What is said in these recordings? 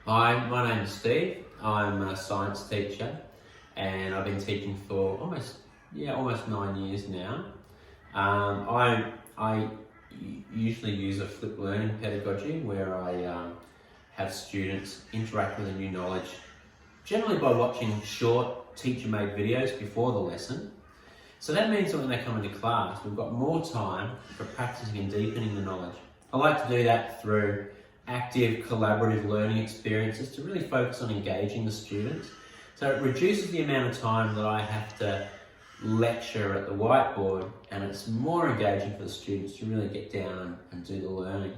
Hi, my name is Steve. I'm a science teacher and I've been teaching for almost 9 years now. I usually use a flipped learning pedagogy where I have students interact with the new knowledge, generally by watching short teacher-made videos before the lesson. So that means that when they come into class, we've got more time for practicing and deepening the knowledge. I like to do that through active collaborative learning experiences to really focus on engaging the students. So it reduces the amount of time that I have to lecture at the whiteboard, and it's more engaging for the students to really get down and do the learning.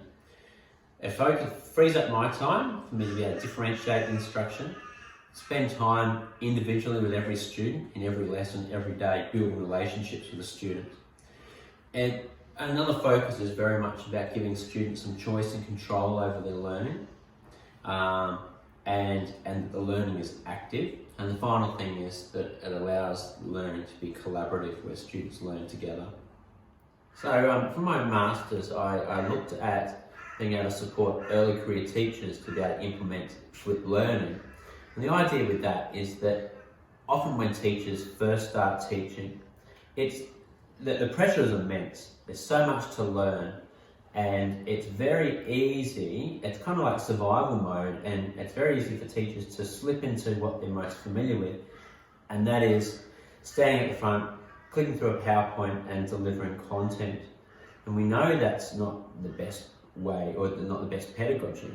It frees up my time for me to be able to differentiate the instruction, spend time individually with every student in every lesson, every day, building relationships with the students. And another focus is very much about giving students some choice and control over their learning, and the learning is active. And the final thing is that it allows learning to be collaborative, where students learn together. So for my Masters, I looked at being able to support early career teachers to be able to implement flipped learning. And the idea with that is that often when teachers first start teaching, the pressure is immense. There's so much to learn, and it's very easy. It's kind of like survival mode, and it's very easy for teachers to slip into what they're most familiar with, and that is standing at the front, clicking through a PowerPoint and delivering content. And we know that's not the best way, or not the best pedagogy.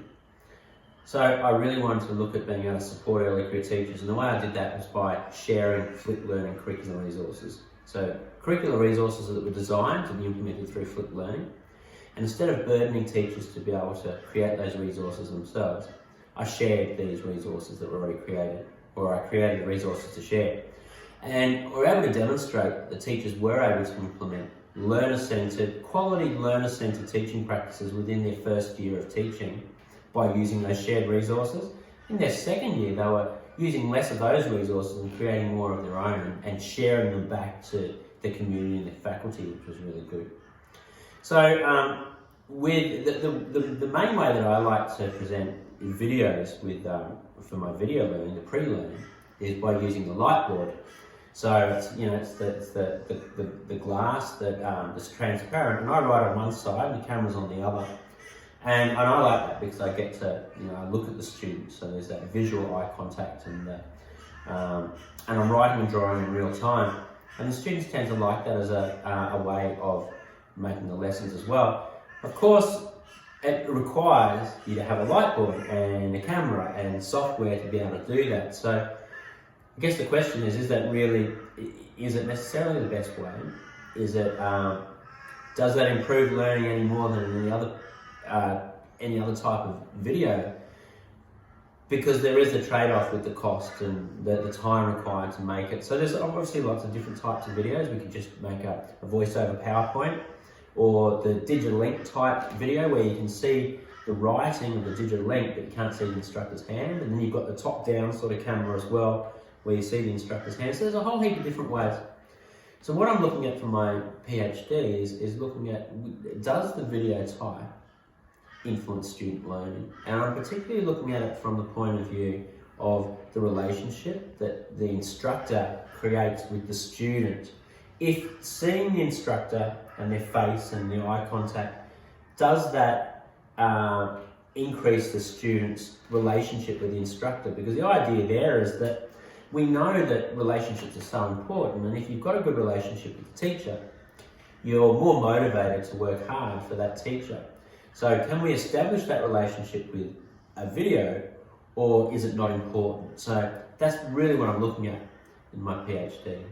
So I really wanted to look at being able to support early career teachers, and the way I did that was by sharing flipped learning curricular resources. So curricular resources that were designed to be implemented through flipped learning. And instead of burdening teachers to be able to create those resources themselves, I shared these resources that were already created, or I created the resources to share. And we're able to demonstrate that the teachers were able to implement quality learner-centered teaching practices within their first year of teaching by using those shared resources. In their second year, they were using less of those resources and creating more of their own and sharing them back to the community and the faculty, which was really good. So with the main way that I like to present videos for my video learning, the pre-learning, is by using the lightboard. So it's the glass that's transparent, and I write on one side and the camera's on the other. And I like that because I get to look at the students, so there's that visual eye contact, and I'm writing and drawing in real time. And the students tend to like that as a way of making the lessons as well. Of course, it requires you to have a whiteboard and a camera and software to be able to do that. So I guess the question is it necessarily the best way? Does that improve learning any more than any other type of video? Because there is a trade-off with the cost and the time required to make it. So there's obviously lots of different types of videos. We could just make a voice-over PowerPoint, or the digital link type video where you can see the writing of the digital link but you can't see the instructor's hand, and then you've got the top-down sort of camera as well where you see the instructor's hand. So there's a whole heap of different ways. So what I'm looking at for my PhD is looking at, does the video type influence student learning? And I'm particularly looking at it from the point of view of the relationship that the instructor creates with the student. If seeing the instructor and their face and their eye contact, does that increase the student's relationship with the instructor? Because the idea there is that we know that relationships are so important, and if you've got a good relationship with the teacher, you're more motivated to work hard for that teacher. So can we establish that relationship with a video, or is it not important? So that's really what I'm looking at in my PhD.